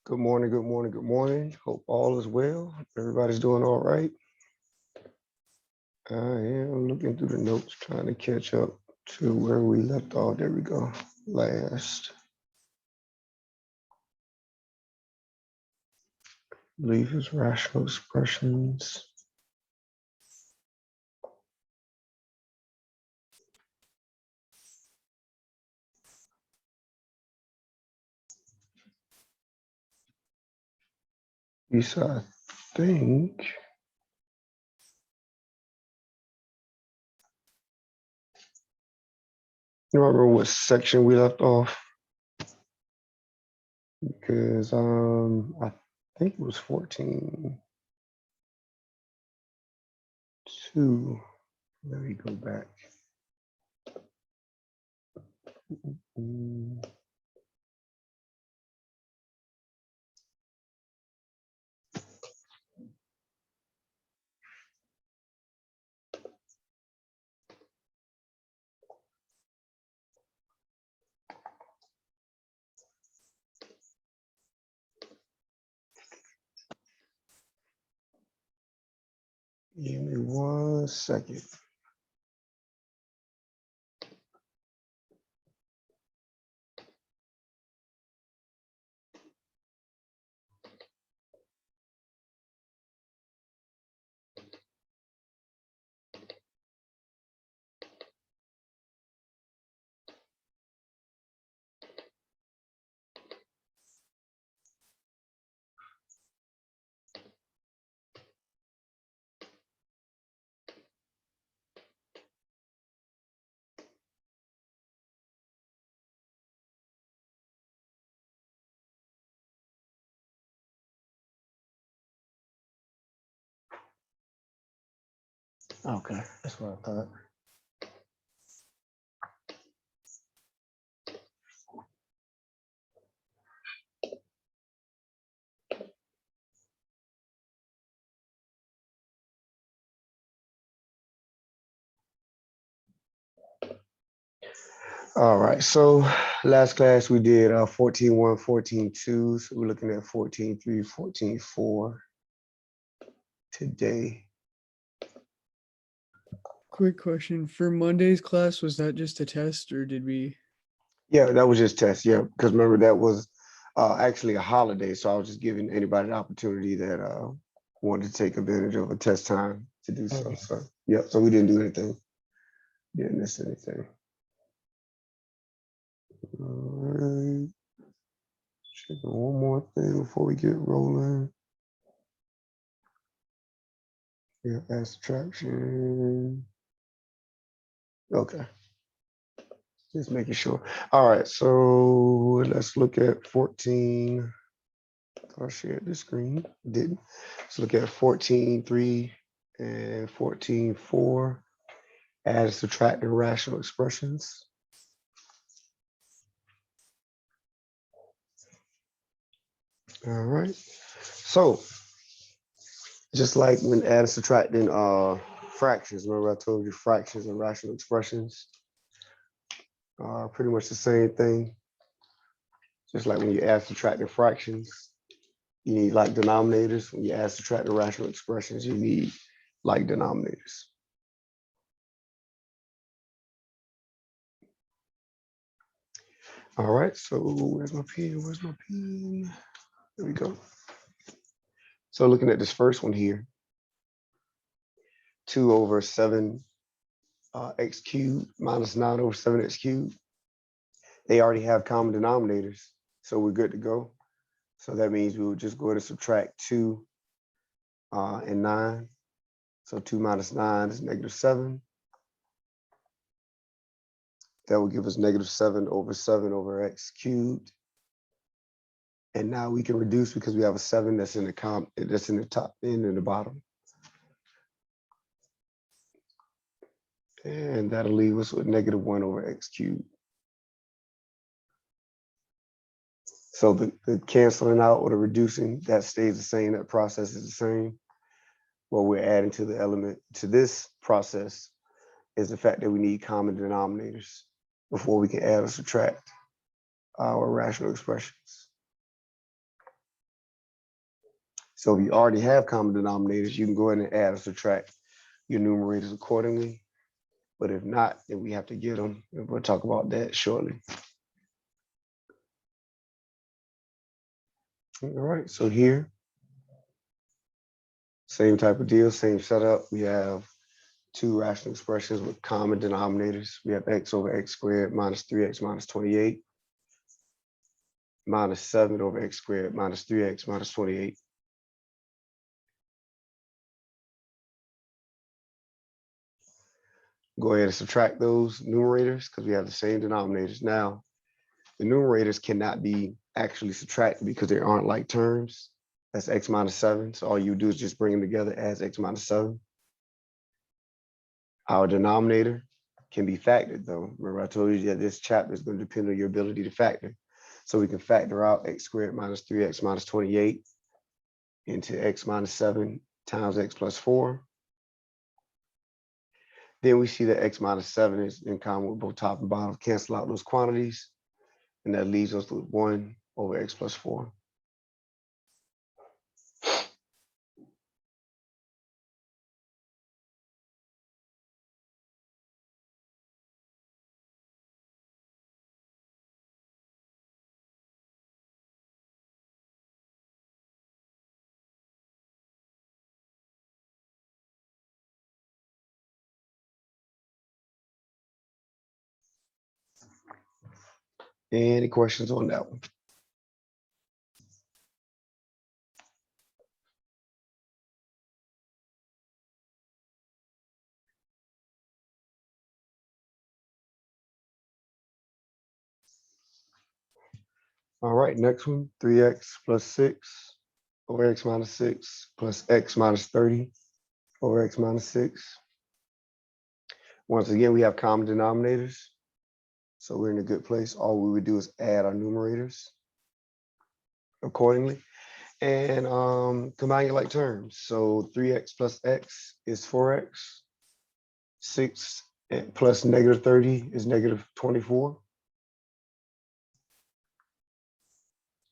Good morning, good morning, good morning. Hope all is well. Everybody's doing all right. I am looking through the notes, trying to catch up to where we left off. There we go. Last. I believe it's rational expressions. Yes, I think. You remember what section we left off? Because I think it was 14. 2. Let me go back. Give me 1 second. Okay, that's what I thought. All right, so last class we did 14.1, 14.2. So we're looking at 14.3, 14.4 today. Quick question. For Monday's class, was that just a test or did we? Yeah, that was just test. Yeah, because remember that was actually a holiday. So I was just giving anybody the opportunity that wanted to take advantage of a test time to do so. Okay. So, yeah, so we didn't do anything. Didn't miss anything. All right. Checking one more thing before we get rolling. Yeah, add subtraction. Okay. Just making sure. All right, so let's look at 14. I shared the screen, didn't. Let's look at 14.3 and 14.4. Add and subtract irrational expressions. All right. So just like when add and subtracting fractions, remember I told you fractions and rational expressions are pretty much the same thing. Just like when you add subtracting fractions, you need like denominators. When you add subtract irrational expressions, you need like denominators. All right, so where's my pen? Where's my pen? There we go. So looking at this first one here, 2 over 7 x cubed minus 9 over 7x cubed. They already have common denominators, so we're good to go. So that means we would just go ahead and subtract 2 and 9. So 2 minus 9 is -7. That will give us -7 over x cubed. And now we can reduce because we have a 7 that's in the top and in the bottom. And that'll leave us with -1 over x cubed. So the canceling out or the reducing, that stays the same, that process is the same. What we're adding to the element to this process is the fact that we need common denominators before we can add or subtract our rational expressions. So if you already have common denominators, you can go ahead and add or subtract your numerators accordingly. But if not, then we have to get them. And we'll talk about that shortly. All right, so here, same type of deal, same setup. We have two rational expressions with common denominators. We have x over x squared minus 3x minus 28, minus 7 over x squared minus 3x minus 28. Go ahead and subtract those numerators because we have the same denominators. Now, the numerators cannot be actually subtracted because they aren't like terms. That's x minus 7. So all you do is just bring them together as x minus 7. Our denominator can be factored though. Remember I told you that this chapter is going to depend on your ability to factor. So we can factor out x squared minus 3x minus 28 into x minus 7 times x plus 4. Then we see that x minus 7 is in common with both top and bottom. Cancel out those quantities. And that leaves us with 1 over x plus 4. Any questions on that one? All right, next one, 3x plus 6 over x minus 6 plus x minus 30 over x minus 6. Once again, we have common denominators. So we're in a good place. All we would do is add our numerators accordingly and combine your like terms. So 3x plus x is 4x. 6 plus negative 30 is negative 24.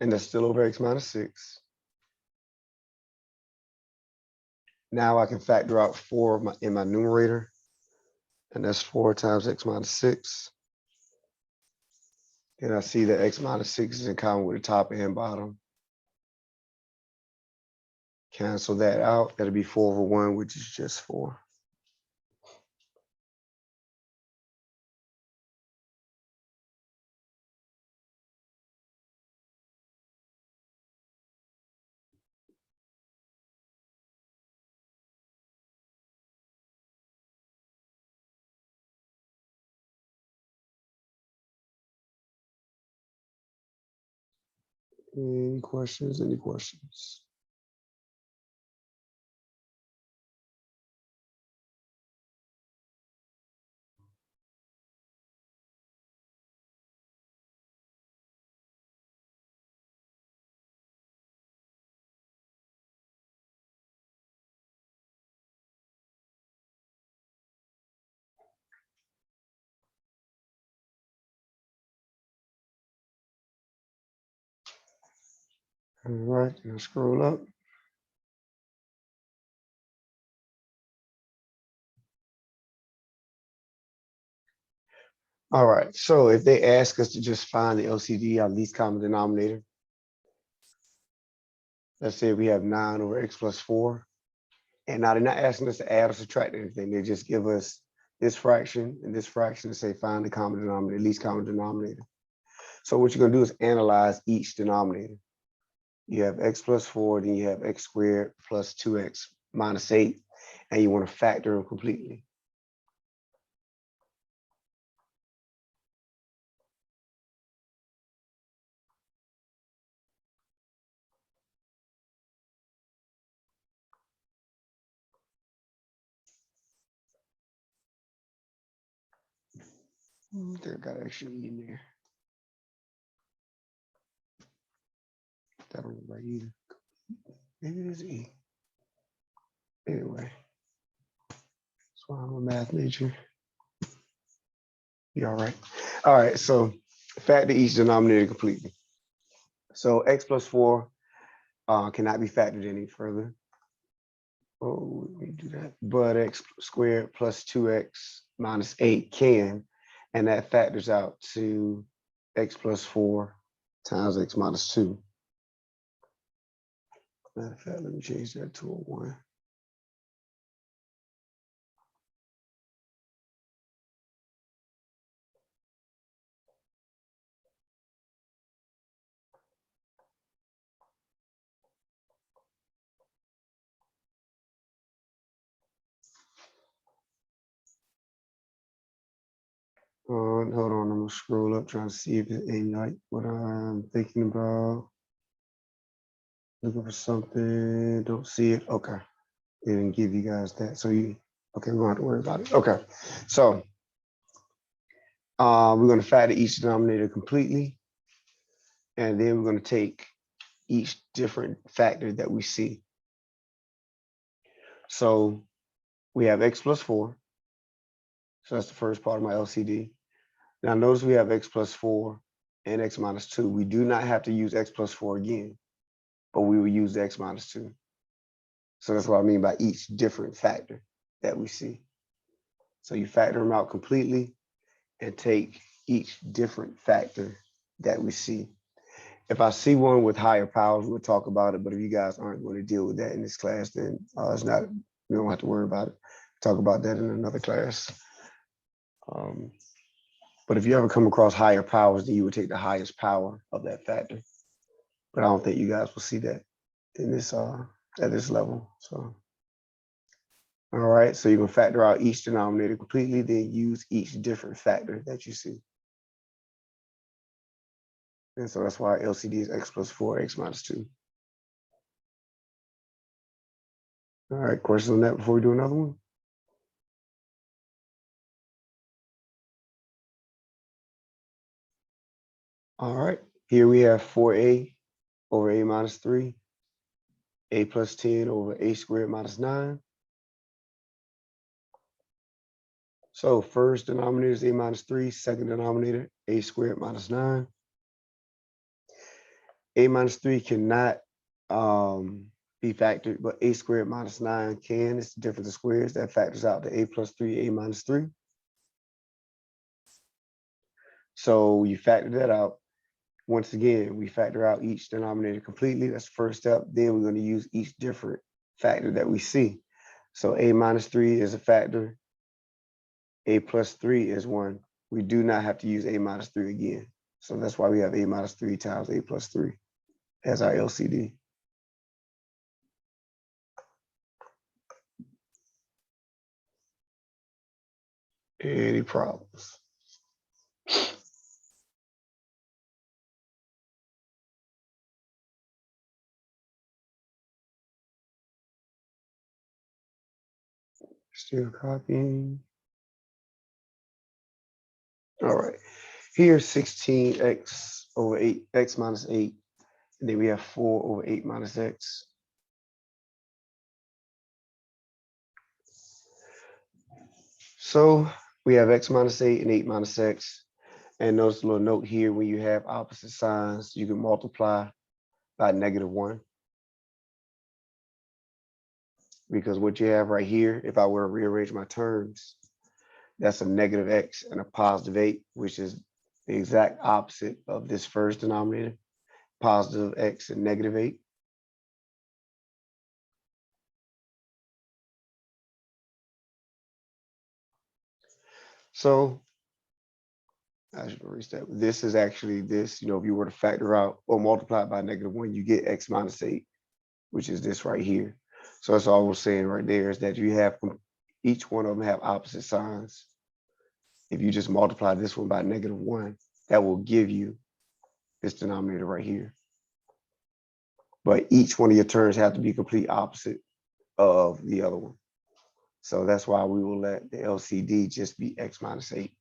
And that's still over x minus 6. Now I can factor out 4 in my numerator. And that's 4 times x minus 6. And I see that x minus 6 is in common with the top and bottom. Cancel that out. That'll be 4 over 1, which is just 4. Any questions? Any questions? All right, now scroll up. All right, so if they ask us to just find the LCD, our least common denominator, let's say we have 9 over x plus 4. And now they're not asking us to add or subtract anything. They just give us this fraction and say find the common denominator, least common denominator. So what you're going to do is analyze each denominator. You have x plus 4, then you have x squared plus 2x minus 8, and you want to factor them completely. There got extra e in there. That don't look right either. Maybe it is e. Anyway, that's why I'm a math major. You all right? All right, so factor each denominator completely. So x plus 4 cannot be factored any further. Oh, let me do that. But x squared plus 2x minus 8 can, and that factors out to x plus 4 times x minus 2. Matter of fact, let me change that to a 1. Hold on, I'm gonna scroll up trying to see if it ain't like what I'm thinking about. Looking for something, don't see it. Okay, it didn't give you guys that. So okay, we don't have to worry about it. Okay, so we're gonna factor each denominator completely, and then we're gonna take each different factor that we see. So we have x plus 4. So that's the first part of my LCD. Now notice we have x plus 4 and x minus 2. We do not have to use x plus 4 again, but we will use the x minus 2. So that's what I mean by each different factor that we see. So you factor them out completely and take each different factor that we see. If I see one with higher powers, we'll talk about it. But if you guys aren't going to deal with that in this class, then it's not, we don't have to worry about it. Talk about that in another class. But if you ever come across higher powers, then you would take the highest power of that factor. But I don't think you guys will see that in this at this level. So, all right. So you're gonna factor out each denominator completely, then use each different factor that you see. And so that's why LCD is x plus 4, x minus 2. All right, questions on that before we do another one? All right, here we have 4a over a minus 3, a plus 10 over a squared minus 9. So first denominator is a minus 3, second denominator, a squared minus 9. A minus 3 cannot be factored, but a squared minus 9 can. It's the difference of squares that factors out to a plus 3, a minus 3. So you factor that out. Once again, we factor out each denominator completely. That's the first step. Then we're going to use each different factor that we see. So a minus 3 is a factor. A plus 3 is one. We do not have to use a minus 3 again. So that's why we have a minus 3 times a plus 3 as our LCD. Any problems? Still copying. All right. Here's 16x over 8, x minus 8. And then we have 4 over 8 minus x. So we have x minus 8 and 8 minus x. And notice a little note here, when you have opposite signs, you can multiply by -1. Because what you have right here, if I were to rearrange my terms, that's a negative x and a positive 8, which is the exact opposite of this first denominator, positive x and negative 8. So I should erase that. This is actually this, if you were to factor out or multiply by -1, you get x minus 8, which is this right here. So that's all we're saying right there is that you have each one of them have opposite signs. If you just multiply this one by -1, that will give you this denominator right here. But each one of your terms have to be complete opposite of the other one. So that's why we will let the LCD just be x minus 8.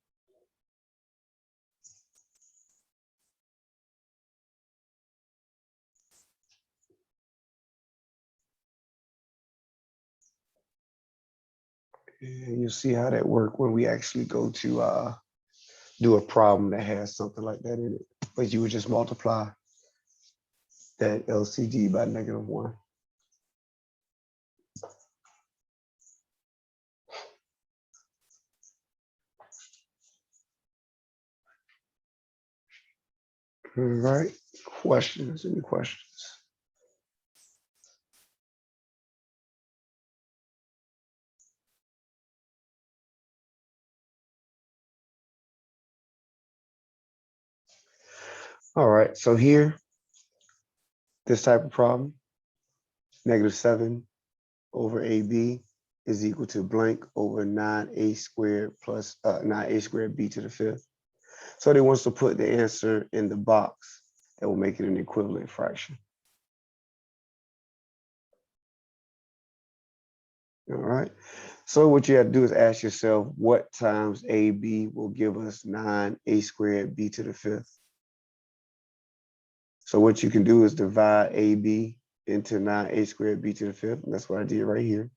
And you'll see how that works when we actually go to do a problem that has something like that in it. But you would just multiply that LCD by -1. All right, questions, any questions? All right, so here, this type of problem, -7 over AB is equal to blank over 9a squared plus 9a squared b to the 5th. So they want us to put the answer in the box that will make it an equivalent fraction. All right. So what you have to do is ask yourself, what times AB will give us 9a squared b to the 5th? So what you can do is divide AB into 9a squared b to the 5th. And that's what I did right here.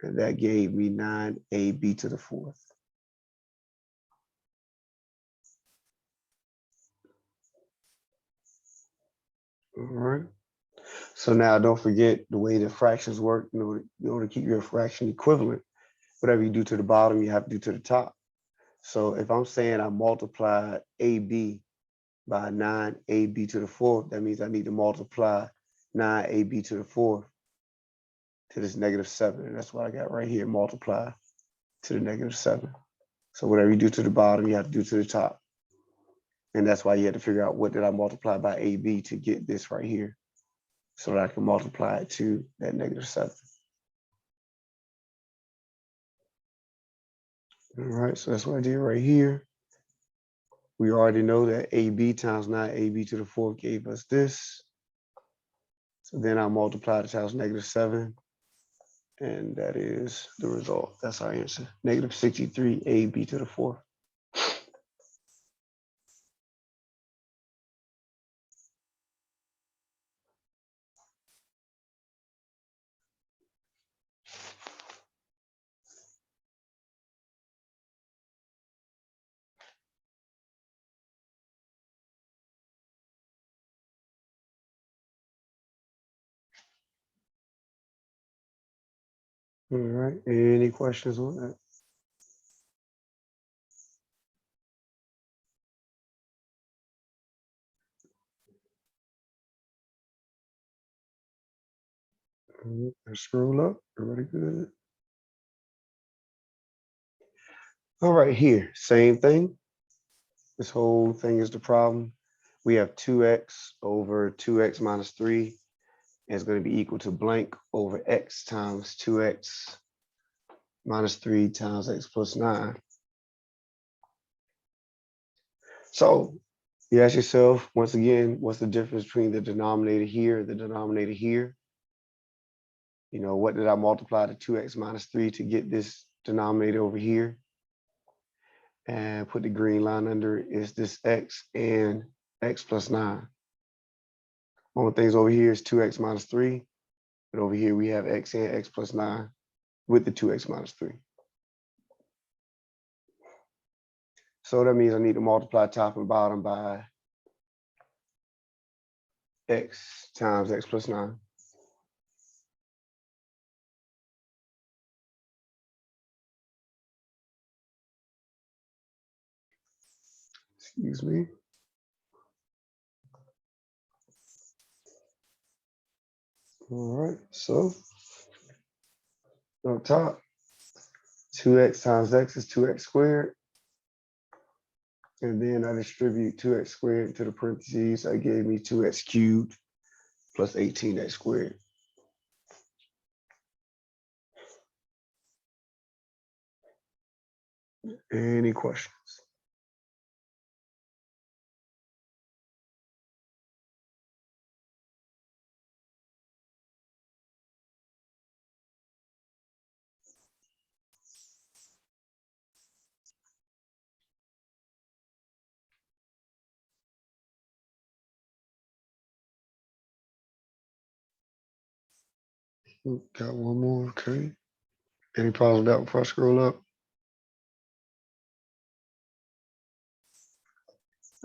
And that gave me 9ab to the 4th. All right. So now don't forget the way the fractions work. In order to keep your fraction equivalent, whatever you do to the bottom, you have to do to the top. So if I'm saying I multiplied AB by 9ab to the 4th, that means I need to multiply 9ab to the 4th to this -7. And that's what I got right here, multiply to the -7. So whatever you do to the bottom, you have to do to the top. And that's why you had to figure out what did I multiply by AB to get this right here, so that I can multiply it to that -7. All right, so that's what I did right here. We already know that AB times 9ab to the 4th gave us this. So then I multiply it times -7, and that is the result. That's our answer, -63ab to the 4th. All right, any questions on that? Let's scroll up, everybody good? All right, here, same thing. This whole thing is the problem. We have 2x over 2x minus 3, and it's going to be equal to blank over x times 2x minus 3 times x plus 9. So you ask yourself, once again, what's the difference between the denominator here and the denominator here? You know, what did I multiply to 2x minus 3 to get this denominator over here? And put the green line under it is this x and x plus 9. Only things over here is 2x minus 3, but over here we have x and x plus 9 with the 2x minus 3. So that means I need to multiply top and bottom by x times x plus 9. Excuse me. All right, so on top, 2x times x is 2x squared. And then I distribute 2x squared into the parentheses. That gave me 2x cubed plus 18x squared. Any questions? Got one more, okay. Any problems with that before I scroll up?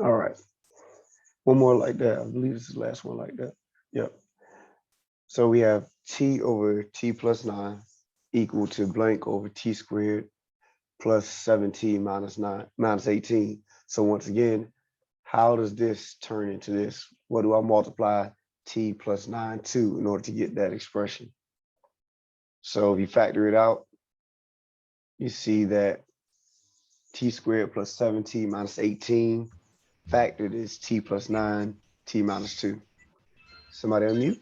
All right. One more like that. I believe this is the last one like that. Yep. So we have t over t plus 9 equal to blank over t squared plus 7t minus 9 minus 18. So once again, how does this turn into this? What do I multiply t plus 9 to in order to get that expression? So if you factor it out, you see that t squared plus 7t minus 18 factored is t plus 9, t minus 2. Somebody unmute?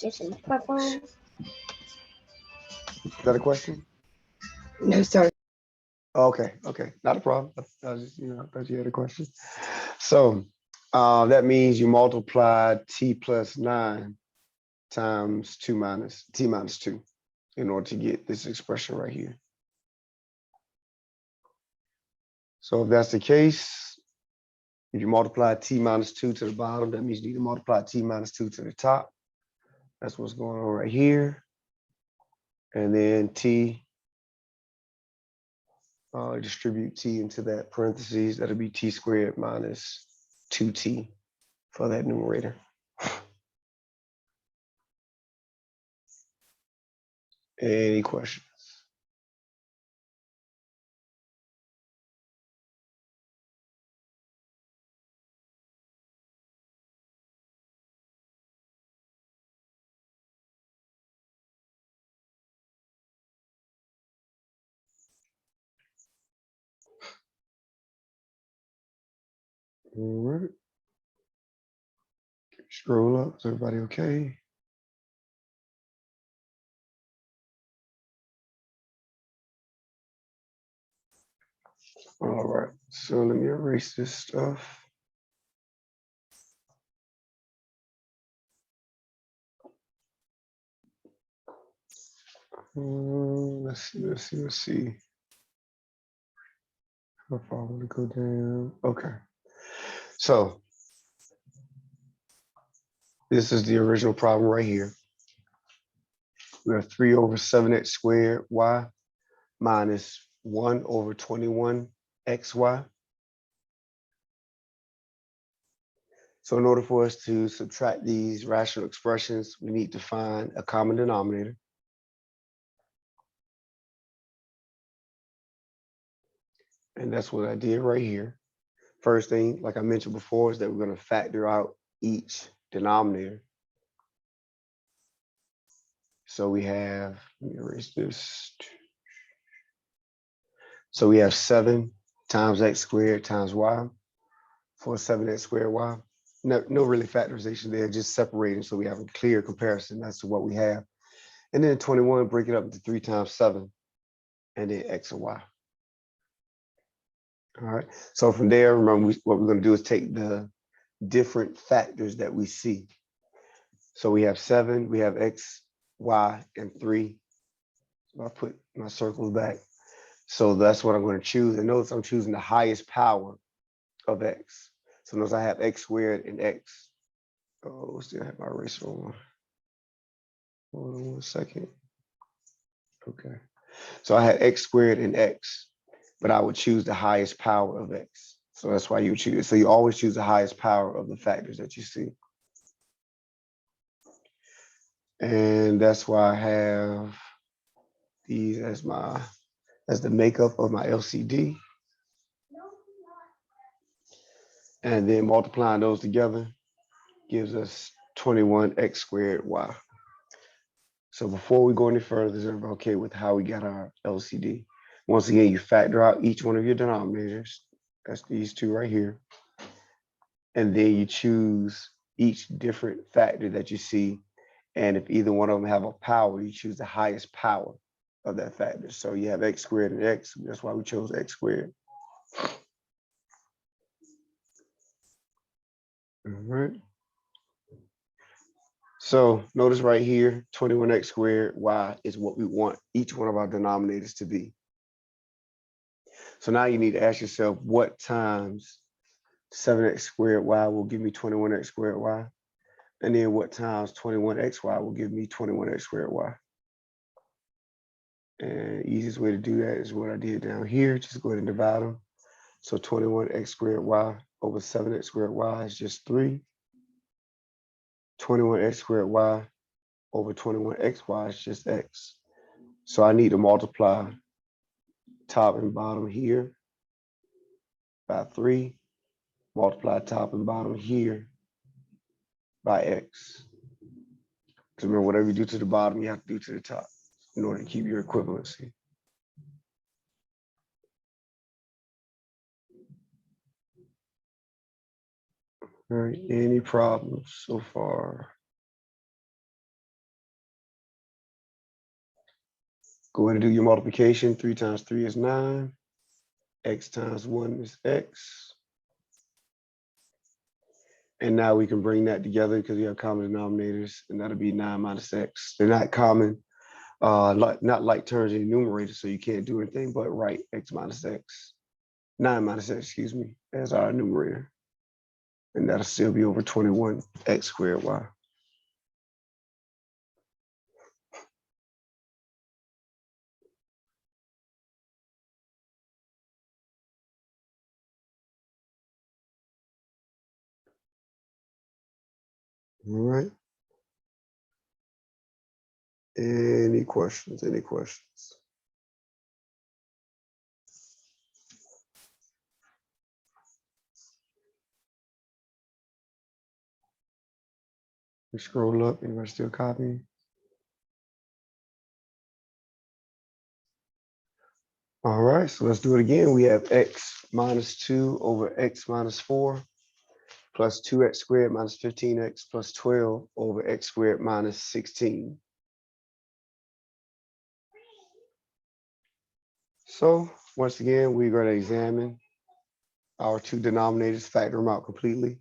Just a microphone. Is that a question? No, sir. Okay, not a problem. I just, I thought you had a question. So that means you multiply t plus 9 times 2 minus t minus 2 in order to get this expression right here. So if that's the case, if you multiply t minus 2 to the bottom, that means you need to multiply t minus 2 to the top. That's what's going on right here. And then t, distribute t into that parentheses. That'll be t squared minus 2t for that numerator. Any questions? All right. Scroll up. Is everybody okay? All right. So let me erase this stuff. Let's see. How far I want to go down? Okay. So this is the original problem right here. We have 3 over 7x squared y minus 1 over 21 xy. So in order for us to subtract these rational expressions, we need to find a common denominator. And that's what I did right here. First thing, like I mentioned before, is that we're going to factor out each denominator. So we have, let me erase this. So we have 7 times x squared times y for 7x squared y. No really factorization there, just separating so we have a clear comparison as to what we have. And then 21, break it up into 3 times 7, and then x and y. All right, so from there, remember what we're going to do is take the different factors that we see. So we have 7, we have x, y, and 3. So I'll put my circles back. So that's what I'm going to choose. And notice I'm choosing the highest power of x. So notice I have x squared and x. Oh, still have my eraser on. Hold on 1 second. Okay. So I had x squared and x, but I would choose the highest power of x. So that's why you would choose. So you always choose the highest power of the factors that you see. And that's why I have these as the makeup of my LCD. And then multiplying those together gives us 21x squared y. So before we go any further, is everybody okay with how we got our LCD? Once again, you factor out each one of your denominators. That's these two right here. And then you choose each different factor that you see. And if either one of them have a power, you choose the highest power of that factor. So you have x squared and x. That's why we chose x squared. All right. So notice right here, 21x squared y is what we want each one of our denominators to be. So now you need to ask yourself, what times 7x squared y will give me 21x squared y? And then what times 21xy will give me 21x squared y? And the easiest way to do that is what I did down here. Just go ahead and divide them. So 21x squared y over 7x squared y is just 3. 21x squared y over 21xy is just x. So I need to multiply top and bottom here by 3, multiply top and bottom here by x. Because remember, whatever you do to the bottom, you have to do to the top in order to keep your equivalency. All right, any problems so far? Go ahead and do your multiplication. 3 times 3 is 9. X times 1 is x. And now we can bring that together because we have common denominators, and that'll be 9 minus x. They're not common, not like terms in the numerator, so you can't do anything but write x minus x, 9 minus x, excuse me, as our numerator. And that'll still be over 21x squared y. All right. Any questions? Any questions? We scroll up. Anybody still copying? All right, so let's do it again. We have x minus 2 over x minus 4 plus 2x squared minus 15x plus 12 over x squared minus 16. So once again, we're going to examine our two denominators, factor them out completely.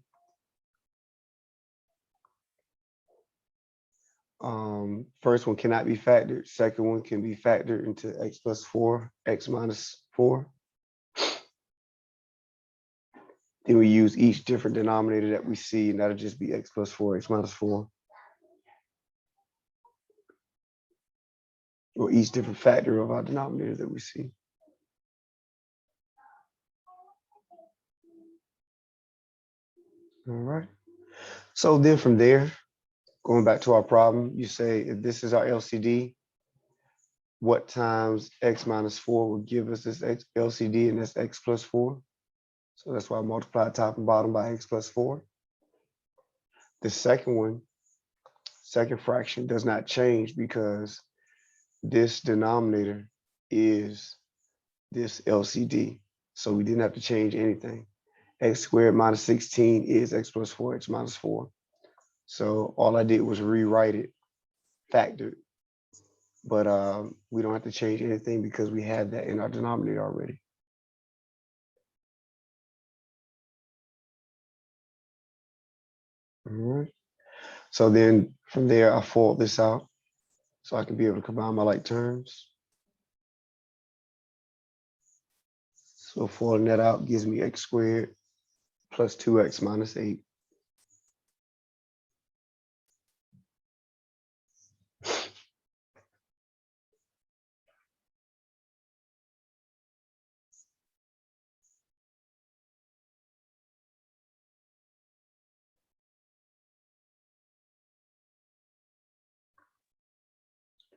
First one cannot be factored. Second one can be factored into x plus 4, x minus 4. Then we use each different denominator that we see, and that'll just be x plus 4, x minus 4. Or each different factor of our denominator that we see. All right. So then from there, going back to our problem, you say if this is our LCD, what times x minus 4 will give us this LCD, and that's x plus 4. So that's why I multiply top and bottom by x plus 4. The second one, second fraction does not change because this denominator is this LCD. So we didn't have to change anything. X squared minus 16 is x plus 4, x minus 4. So all I did was rewrite it, factored. But we don't have to change anything because we have that in our denominator already. All right. So then from there, I fold this out so I can be able to combine my like terms. So folding that out gives me x squared plus 2x minus 8.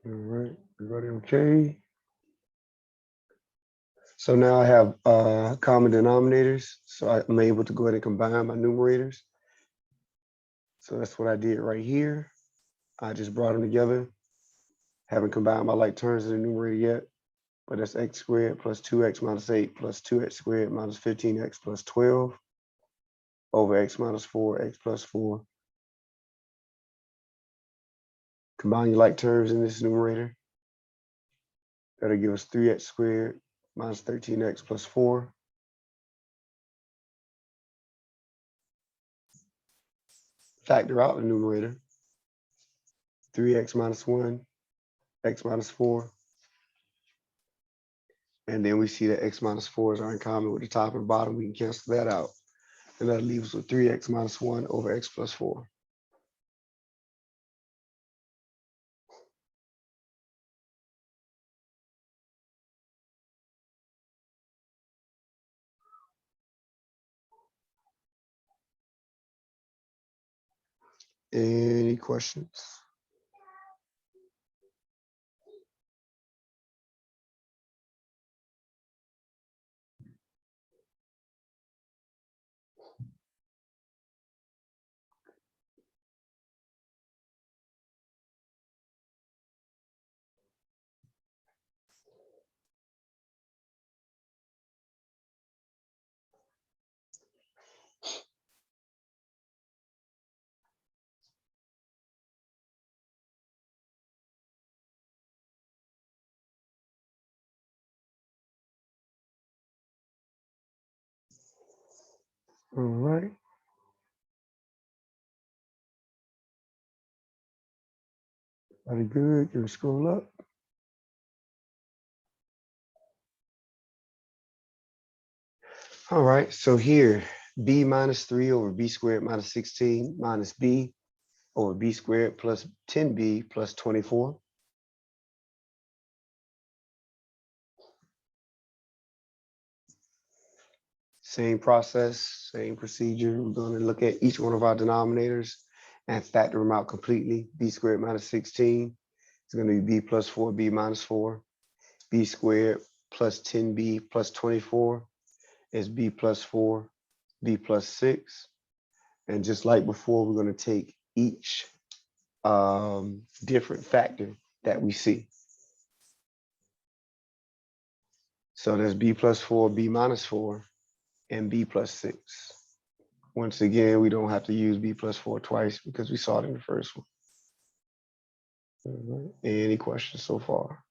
All right, everybody okay? So now I have common denominators. So I'm able to go ahead and combine my numerators. So that's what I did right here. I just brought them together. Haven't combined my like terms in the numerator yet, but that's x squared plus 2x minus 8 plus 2x squared minus 15x plus 12 over x minus 4, x plus 4. Combine your like terms in this numerator. That'll give us 3x squared minus 13x plus 4. Factor out the numerator. 3x minus 1, x minus 4. And then we see that x minus 4s are in common with the top and bottom. We can cancel that out. And that leaves us with 3x minus 1 over x plus 4. Any questions? All right. Very good. Can we scroll up? All right. So here, b minus 3 over b squared minus 16 minus b over b squared plus 10b plus 24. Same process, same procedure. We're going to look at each one of our denominators and factor them out completely. B squared minus 16 is going to be b plus 4b minus 4. B squared plus 10b plus 24 is b plus 4, b plus 6. And just like before, we're going to take each different factor that we see. So there's b plus 4, b minus 4, and b plus 6. Once again, we don't have to use b plus 4 twice because we saw it in the first one. All right. Any questions so far?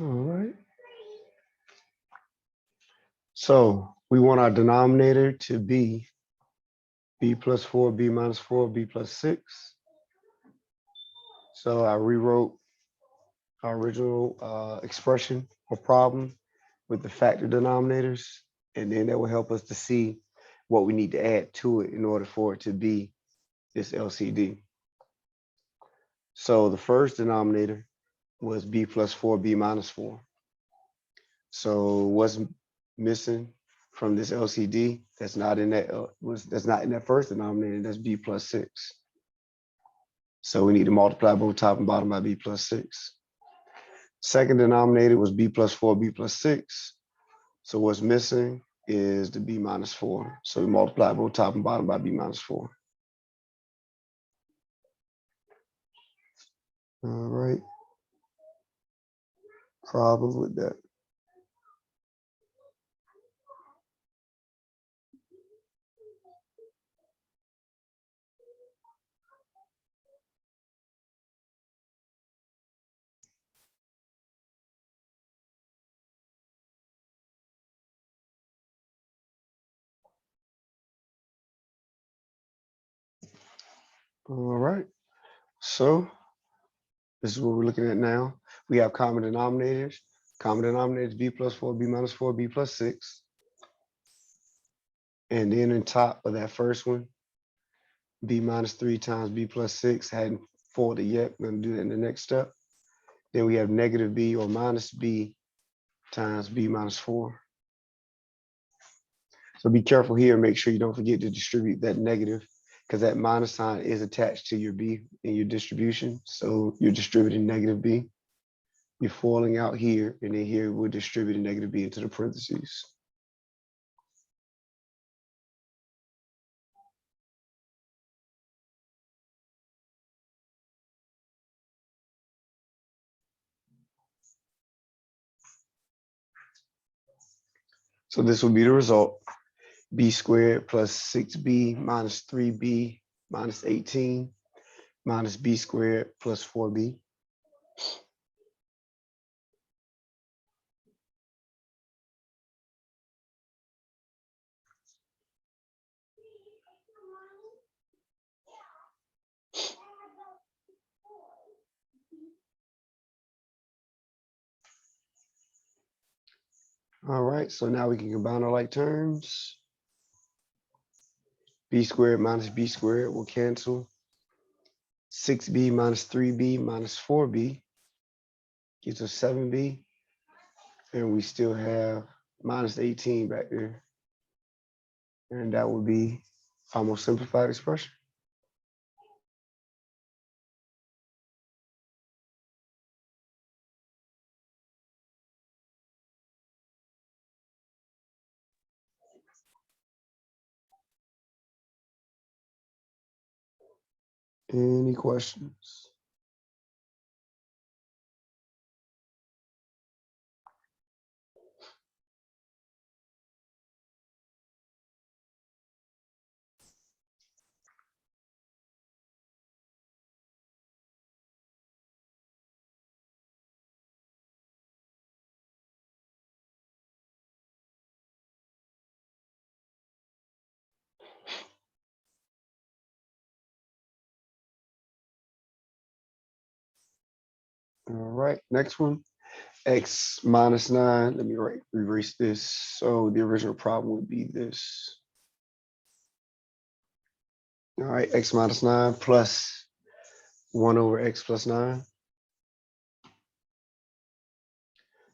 All right. So we want our denominator to be b plus 4, b minus 4, b plus 6. So I rewrote our original expression or problem with the factor denominators, and then that will help us to see what we need to add to it in order for it to be this LCD. So the first denominator was b plus 4, b minus 4. So what's missing from this LCD that's not in that first denominator, that's b plus 6. So we need to multiply both top and bottom by b plus 6. Second denominator was b plus 4, b plus 6. So what's missing is the b minus 4. So we multiply both top and bottom by b minus 4. All right. Problems with that? All right. So this is what we're looking at now. We have common denominators. Common denominators b plus 4, b minus 4, b plus 6. And then on top of that first one, b minus 3 times b plus 6, hadn't folded yet. We're going to do that in the next step. Then we have negative b or minus b times b minus 4. So be careful here. Make sure you don't forget to distribute that negative, because that minus sign is attached to your b in your distribution. So you're distributing negative b. You're foiling out here, and then here we're distributing negative b into the parentheses. So this will be the result. B squared plus 6b minus 3b minus 18 minus b squared plus 4b. All right, so now we can combine our like terms. B squared minus B squared will cancel. 6b minus 3b minus 4b gives us 7b. And we still have minus 18 back there. And that would be our most simplified expression. Any questions? All right, next one. X minus 9. Let me erase this. So the original problem would be this. All right, x minus 9 plus 1 over x plus 9.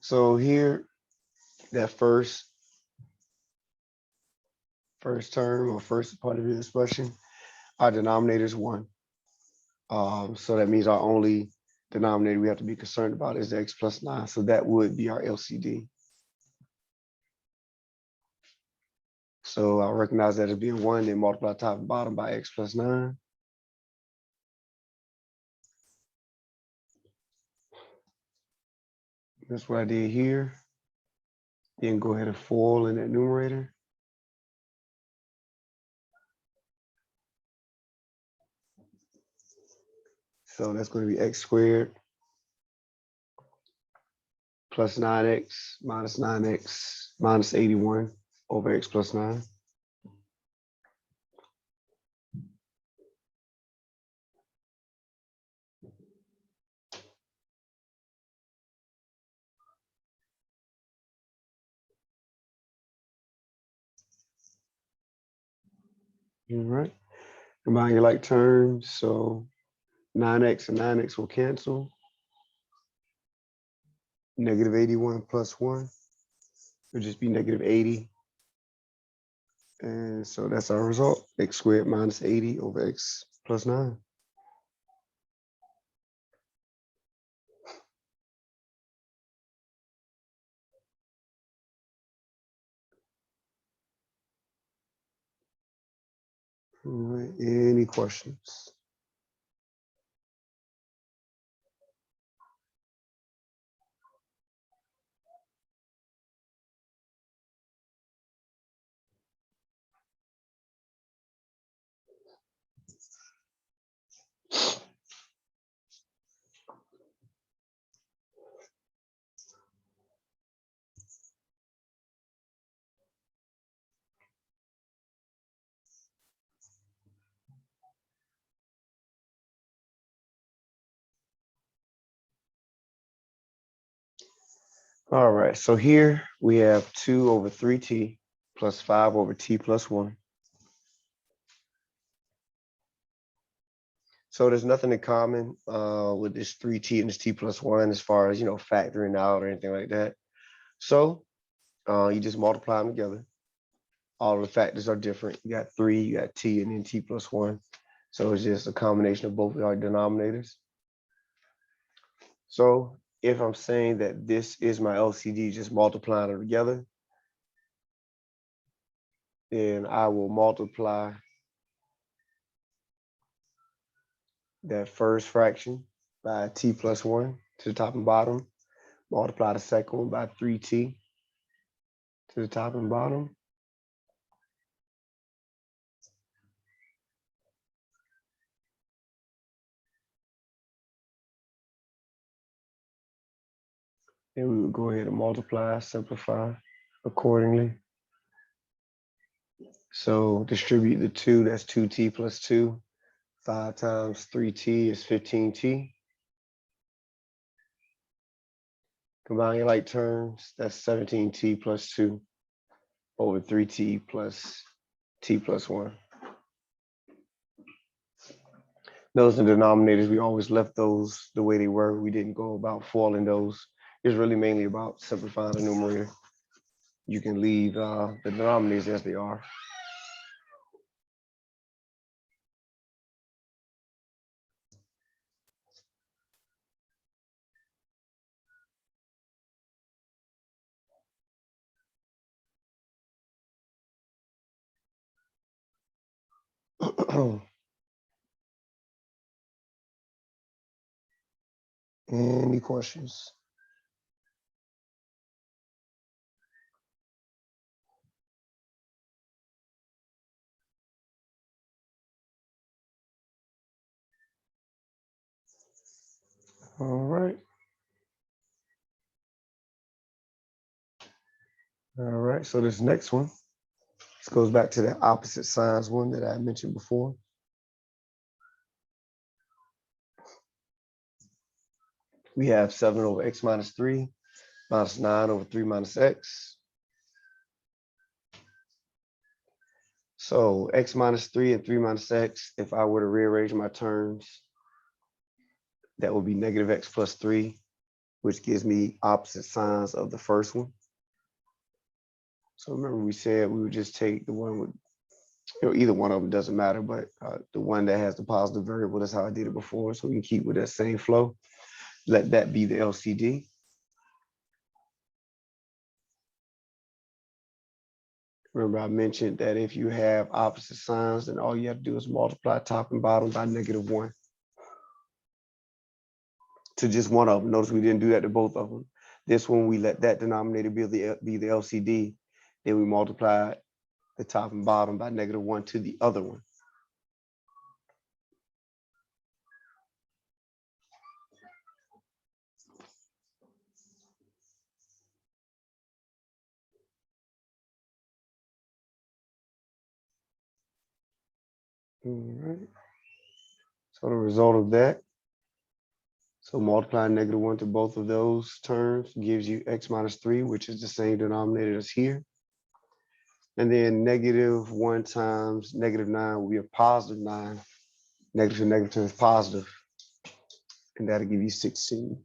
So here, that first term or first part of the expression, our denominator is 1. So that means our only denominator we have to be concerned about is the x plus 9. So that would be our LCD. So I'll recognize that as being 1, then multiply top and bottom by x plus 9. That's what I did here. Then go ahead and FOIL in that numerator. So that's going to be x squared plus 9x minus 81 over x plus 9. All right. Combine your like terms. So 9x and 9x will cancel. Negative 81 plus 1 would just be negative 80. And so that's our result. X squared minus 80 over x plus 9. All right. Any questions? All right, so here we have 2 over 3t plus 5 over t plus 1. So there's nothing in common with this 3t and this t plus 1 as far as, factoring out or anything like that. So you just multiply them together. All of the factors are different. You got 3, you got t, and then t plus 1. So it's just a combination of both of our denominators. So if I'm saying that this is my LCD, just multiplying them together, then I will multiply that first fraction by t plus 1 to the top and bottom, multiply the second one by 3t to the top and bottom. Then we would go ahead and multiply, simplify accordingly. So distribute the 2, that's 2t plus 2. 5 times 3t is 15t. Combine your like terms, that's 17t plus 2 over 3t plus t plus 1. Those are denominators. We always left those the way they were. We didn't go about foiling those. It's really mainly about simplifying the numerator. You can leave the denominators as they are. Any questions? All right. All right. So this next one, this goes back to the opposite signs one that I mentioned before. We have 7 over x minus 3 minus 9 over 3 minus x. So x minus 3 and 3 minus x, if I were to rearrange my terms, that would be negative x plus 3, which gives me opposite signs of the first one. So remember we said we would just take the one with, either one of them doesn't matter, but the one that has the positive variable, that's how I did it before. So we can keep with that same flow. Let that be the LCD. Remember I mentioned that if you have opposite signs, then all you have to do is multiply top and bottom by -1 to just one of them. Notice we didn't do that to both of them. This one, we let that denominator be the LCD. Then we multiply the top and bottom by -1 to the other one. All right. So the result of that, so multiplying -1 to both of those terms gives you x minus 3, which is the same denominator as here. And then -1 times -9 will be a +9. Negative to negative turns positive. And that'll give you 16.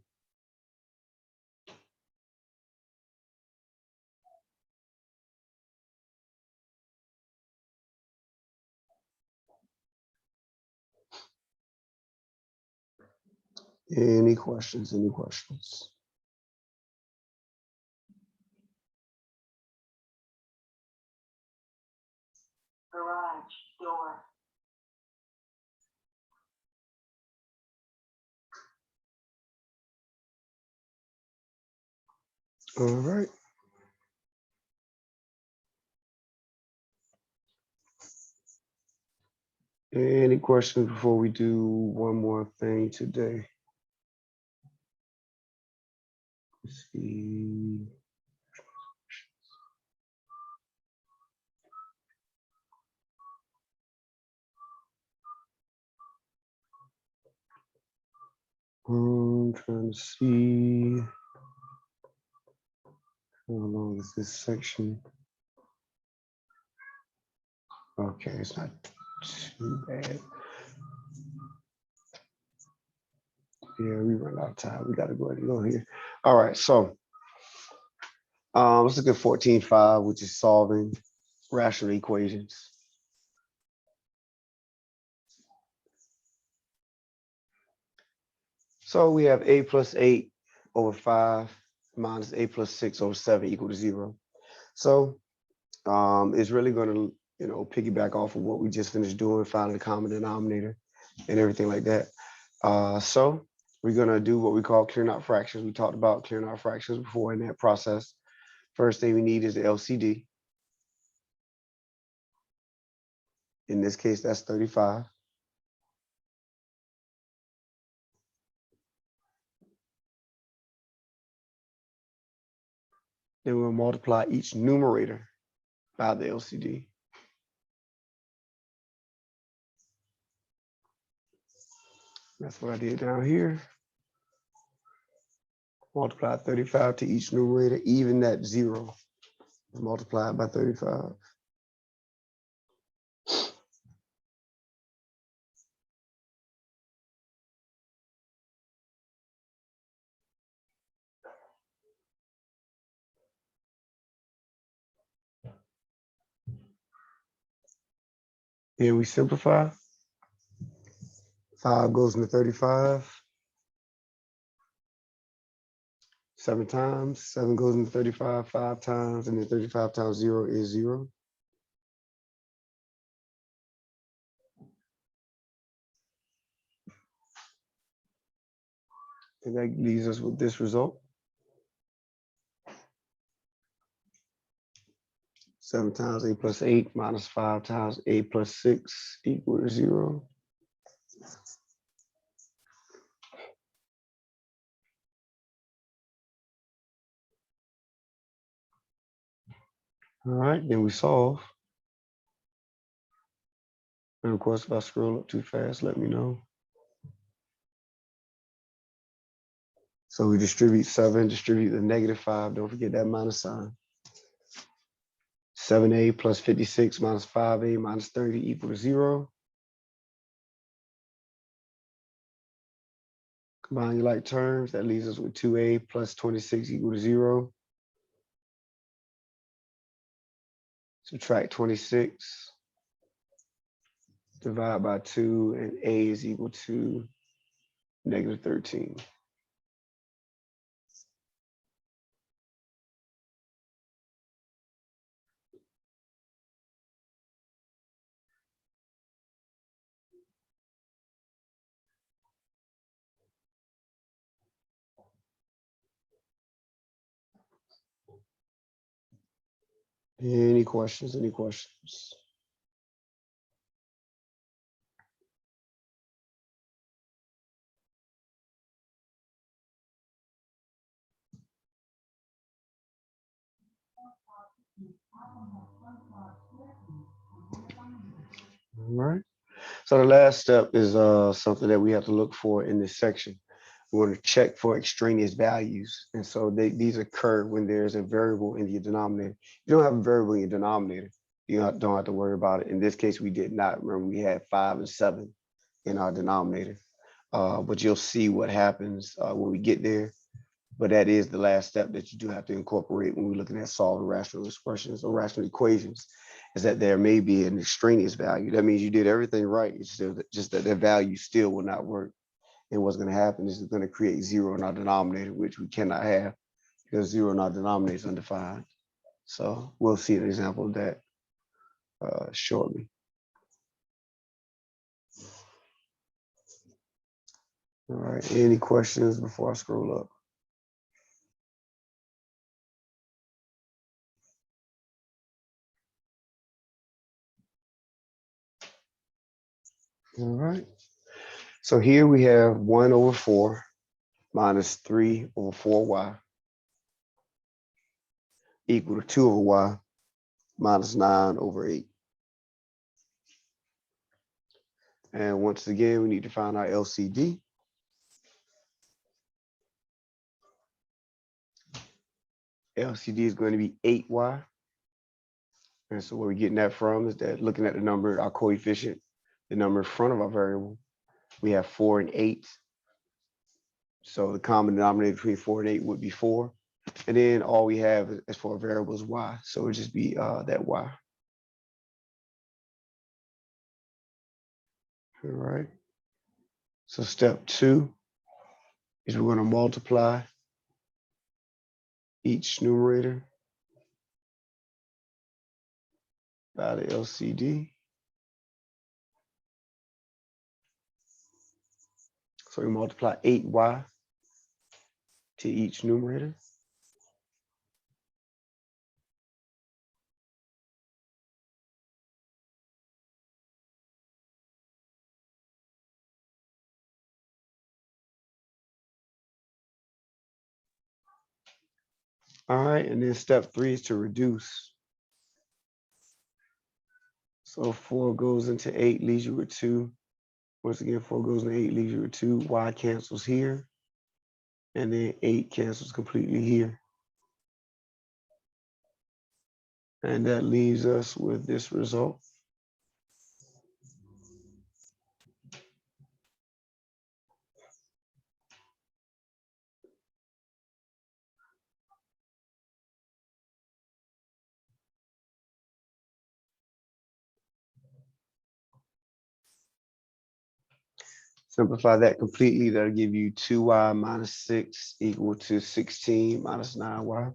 Any questions? Any questions? Garage door. All right. Any questions before we do one more thing today? Let's see. I'm trying to see how long is this section. Okay, it's not too bad. Yeah, we run out of time. We got to go ahead and go here. All right, so let's look at 14.5, which is solving rational equations. So we have a plus 8 over 5 minus a plus 6 over 7 equal to 0. So it's really going to, piggyback off of what we just finished doing, finding the common denominator and everything like that. So we're going to do what we call clearing out fractions. We talked about clearing out fractions before in that process. First thing we need is the LCD. In this case, that's 35. Then we'll multiply each numerator by the LCD. That's what I did down here. Multiply 35 to each numerator, even that 0 is multiplied by 35. Here we simplify. 5 goes into 35. 7 times. 7 goes into 35 5 times, and then 35 times 0 is 0. And that leaves us with this result. 7 times a plus 8 minus 5 times a plus 6 equal to 0. All right, then we solve. And of course, if I scroll up too fast, let me know. So we distribute 7, distribute the negative 5. Don't forget that minus sign. 7a plus 56 minus 5a minus 30 equal to 0. Combine your like terms. That leaves us with 2a plus 26 equal to 0. Subtract 26. Divide by 2, and a is equal to negative 13. Any questions? Any questions? All right. So the last step is something that we have to look for in this section. We want to check for extraneous values. And so these occur when there's a variable in your denominator. You don't have a variable in your denominator, you don't have to worry about it. In this case, we did not. Remember, we had 5 and 7 in our denominator. But you'll see what happens when we get there. But that is the last step that you do have to incorporate when we're looking at solving rational expressions or rational equations, is that there may be an extraneous value. That means you did everything right. It's still just that value still will not work. And what's going to happen is it's going to create 0 in our denominator, which we cannot have because 0 in our denominator is undefined. So we'll see an example of that shortly. All right, any questions before I scroll up? All right, so here we have 1 over 4 minus 3 over 4y equal to 2 over y minus 9 over 8. And once again, we need to find our LCD. LCD is going to be 8y. And so where we're getting that from is that looking at the number, our coefficient, the number in front of our variable, we have 4 and 8. So the common denominator between 4 and 8 would be 4. And then all we have as for a variable is y. So it would just be that y. All right. So step 2 is we're going to multiply each numerator by the LCD. So we multiply 8y to each numerator. All right, and then step 3 is to reduce. So 4 goes into 8, leaves you with 2. Once again, 4 goes into 8, leaves you with 2. Y cancels here. And then 8 cancels completely here. And that leaves us with this result. Simplify that completely. That'll give you 2y minus 6 equal to 16 minus 9y.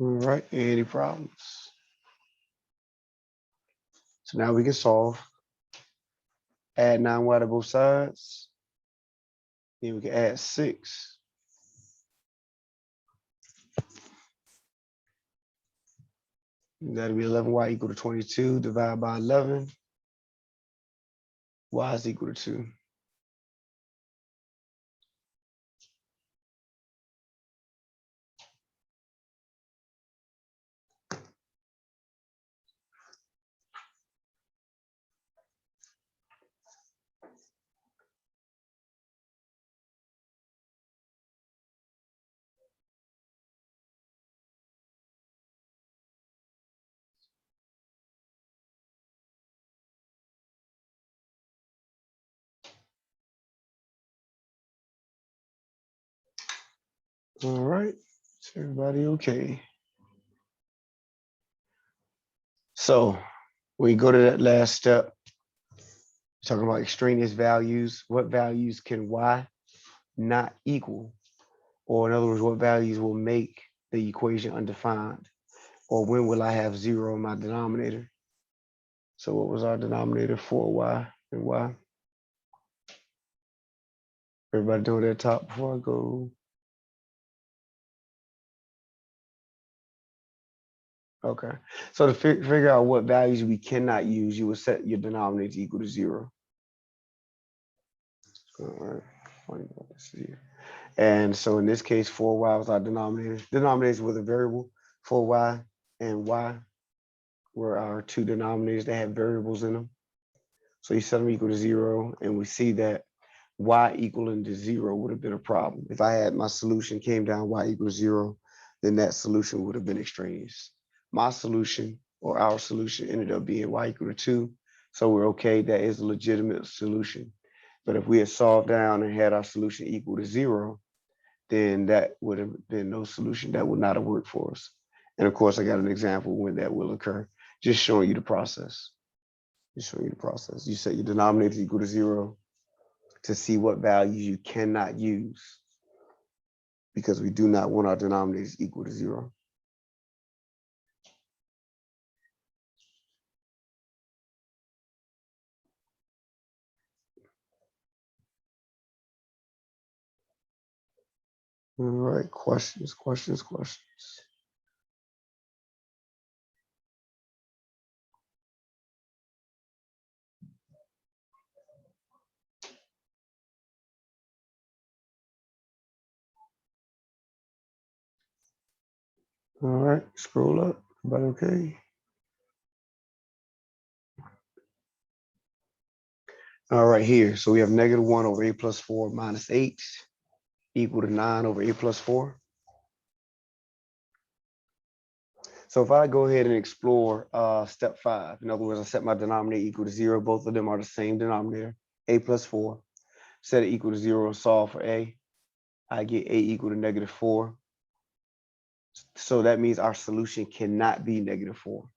All right, any problems? So now we can solve. Add 9y to both sides. Then we can add 6. That'll be 11y equal to 22. Divide by 11. Y is equal to 2. All right, is everybody okay? So when you go to that last step, talking about extraneous values, what values can y not equal? Or in other words, what values will make the equation undefined? Or when will I have 0 in my denominator? So what was our denominator for y and y? Everybody doing that top before I go? Okay. So to figure out what values we cannot use, you will set your denominator equal to 0. All right. Funny about this here. And so in this case, 4y was our denominator. Denominators with a variable, 4y and y were our two denominators that had variables in them. So you set them equal to 0, and we see that y equaling to 0 would have been a problem. If I had my solution came down y equals 0, then that solution would have been extraneous. My solution or our solution ended up being y equal to 2. So we're okay. That is a legitimate solution. But if we had solved down and had our solution equal to 0, then that would have been no solution. That would not have worked for us. And of course, I got an example when that will occur, just showing you the process. Just showing you the process. You set your denominator equal to 0 to see what values you cannot use, because we do not want our denominators equal to 0. All right, questions. All right, scroll up. Everybody okay? All right, here. So we have -1 over a plus 4 minus 8 equal to 9 over a plus 4. So if I go ahead and explore step 5, in other words, I set my denominator equal to 0. Both of them are the same denominator, a plus 4. Set it equal to 0 and solve for a. I get a equal to -4. So that means our solution cannot be -4.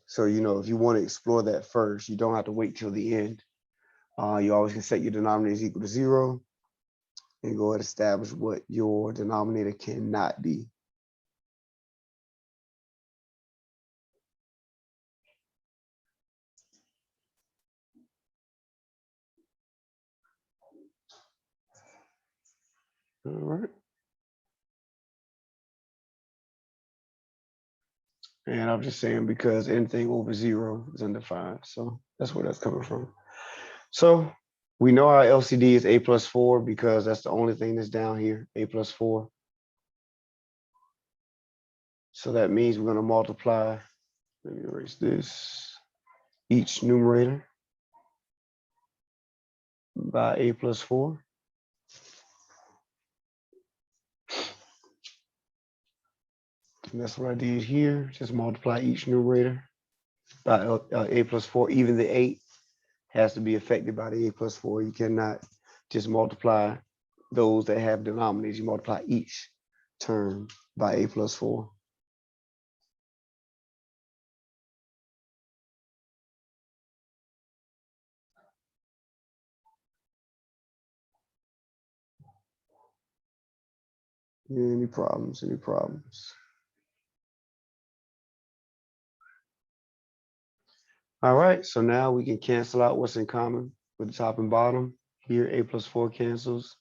So, if you want to explore that first, you don't have to wait till the end. You always can set your denominators equal to 0 and go ahead and establish what your denominator cannot be. All right. And I'm just saying because anything over 0 is under 5. So that's where that's coming from. So we know our LCD is a plus 4 because that's the only thing that's down here, a plus 4. So that means we're going to multiply, let me erase this, each numerator by a plus 4. And that's what I did here. Just multiply each numerator by a plus 4. Even the 8 has to be affected by the a plus 4. You cannot just multiply those that have denominators. You multiply each term by a plus 4. Any problems? Any problems? All right, so now we can cancel out what's in common with the top and bottom. Here, a plus 4 cancels.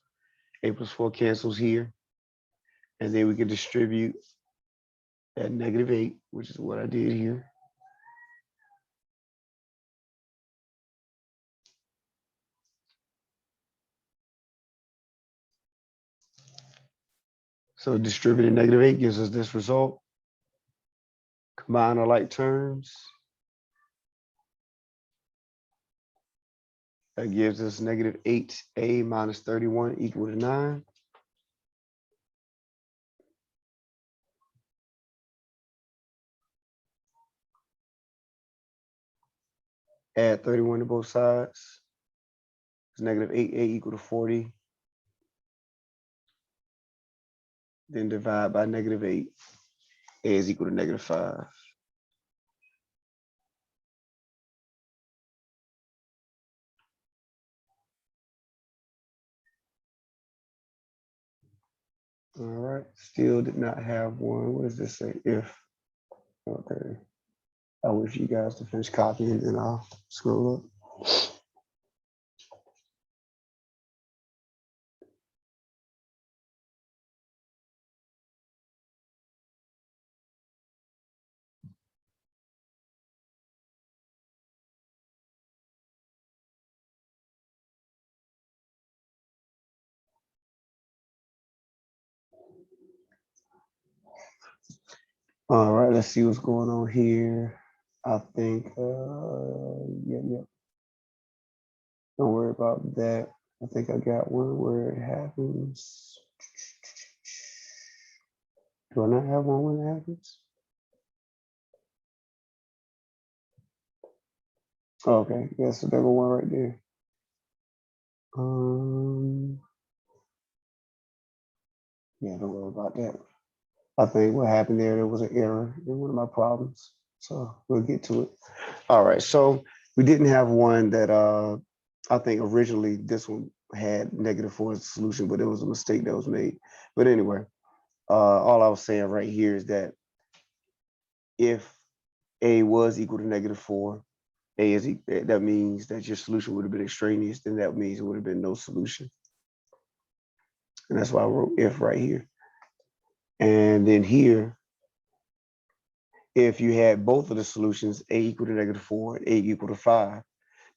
A plus 4 cancels here. And then we can distribute at -8, which is what I did here. So distributing -8 gives us this result. Combine alike terms. That gives us -8a minus 31 equal to 9. Add 31 to both sides. It's -8a equal to 40. Then divide by -8. A is equal to -5. All right, still did not have one. What does this say? If. Okay. I wish you guys to finish copying and I'll scroll up. All right, let's see what's going on here. I think, yeah. Don't worry about that. I think I got one where it happens. Do I not have one when it happens? Okay, yes, so there go one right there. Yeah, don't worry about that. I think what happened there was an error in one of my problems. So we'll get to it. All right, so we didn't have one that I think originally this one had -4 as a solution, but it was a mistake that was made. But anyway, all I was saying right here is that if a was equal to -4, a is that means that your solution would have been extraneous, then that means it would have been no solution. And that's why I wrote if right here. And then here, if you had both of the solutions, a equal to -4 and a equal to 5,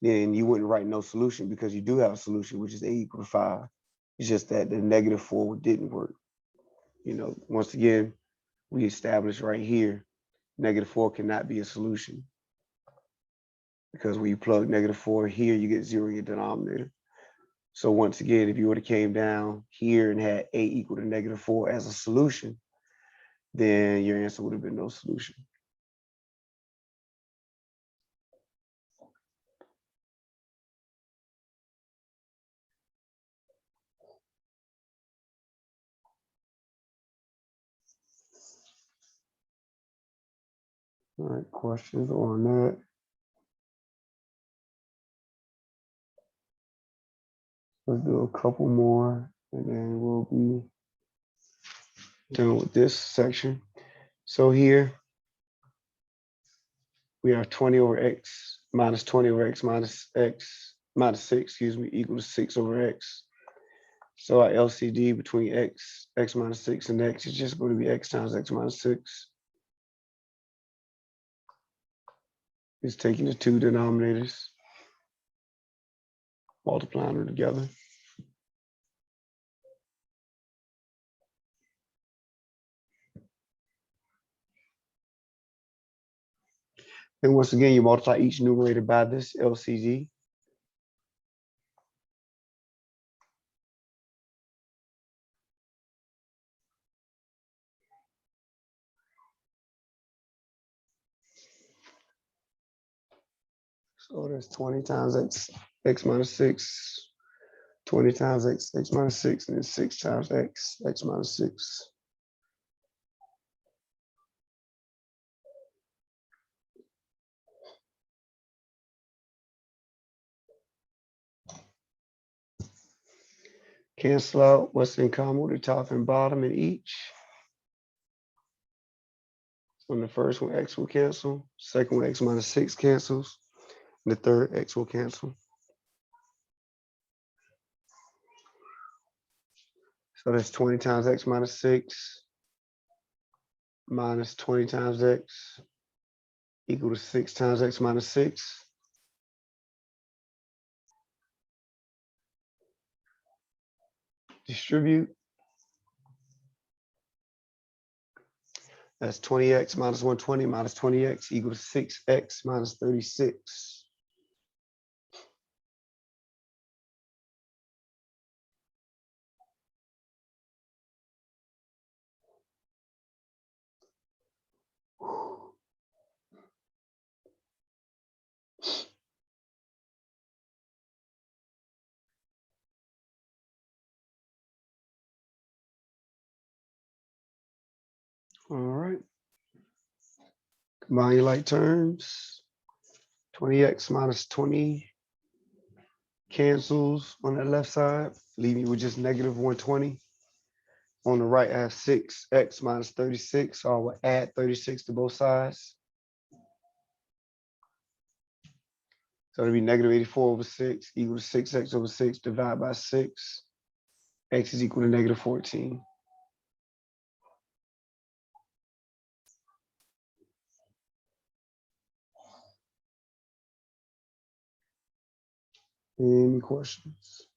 then you wouldn't write no solution because you do have a solution, which is a equal to 5. It's just that the -4 didn't work. You know, once again, we established right here, -4 cannot be a solution because when you plug -4 here, you get 0 in your denominator. So once again, if you would have came down here and had a equal to -4 as a solution, then your answer would have been no solution. All right, questions on that? Let's do a couple more and then we'll be done with this section. So here we have 20 over x minus 20 over x minus 6, excuse me, equal to 6 over x. So our LCD between x minus 6 and x is just going to be x times x minus 6. is taking the two denominators, multiplying them together. And once again, you multiply each numerator by this LCD. So that's 20 times x minus 6, 20 times x minus 6, and then 6 times x minus 6. Cancel out what's in common with the top and bottom in each. On the first one, x will cancel. Second one, x minus 6 cancels. And the third, x will cancel. So that's 20 times x minus 6 minus 20 times x equal to 6 times x minus 6. Distribute. That's 20x minus 120 minus 20x equal to 6x minus 36. All right. Combine your like terms. 20x minus 20 cancels on the left side, leaving you with just negative 120. On the right, I have 6x minus 36. So I will add 36 to both sides. So it'll be negative 84 over 6 equal to 6x over 6 divided by 6. X is equal to negative 14. Any questions?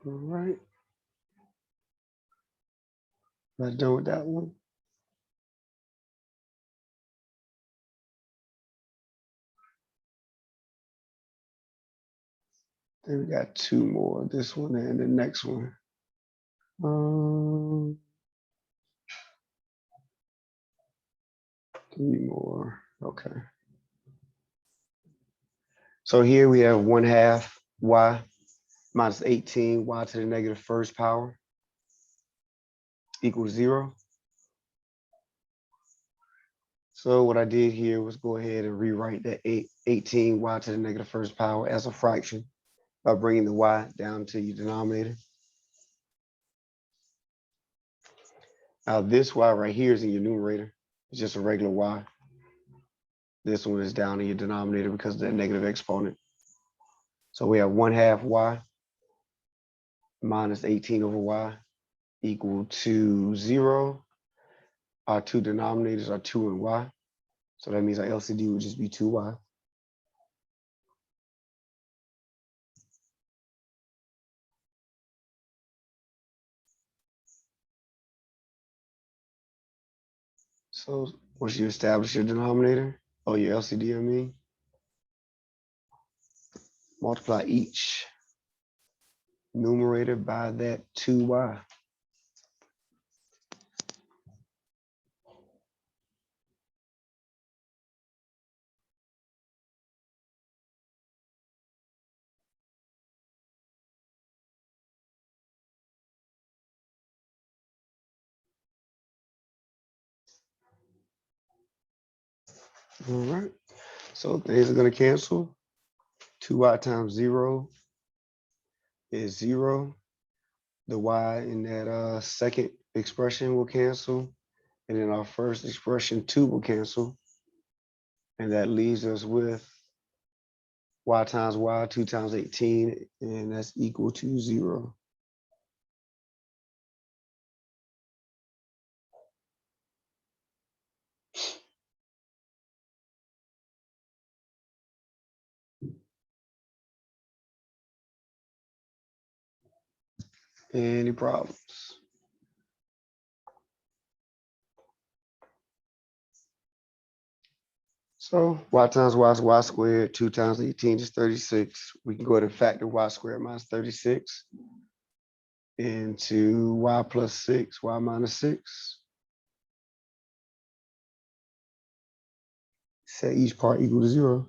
All right. Not done with that one. Then we got two more, this one and the next one. Three more, okay. So here we have 1/2 y minus 18 y to the negative first power equals 0. So what I did here was go ahead and rewrite that 18 y to the negative first power as a fraction by bringing the y down to your denominator. Now this y right here is in your numerator. It's just a regular y. This one is down in your denominator because of that negative exponent. So we have 1/2 y minus 18 over y equal to 0. Our two denominators are 2 and y. So that means our LCD would just be 2y. So once you establish your denominator, or your LCD, I mean, multiply each numerator by that 2y. All right. So things are going to cancel. 2y times 0 is 0. The y in that second expression will cancel. And then our first expression, 2 will cancel. And that leaves us with y times y, 2 times 18, and that's equal to 0. Any problems? So y times y is y squared, 2 times 18 is 36. We can go ahead and factor y squared minus 36 into y plus 6, y minus 6. Set each part equal to 0.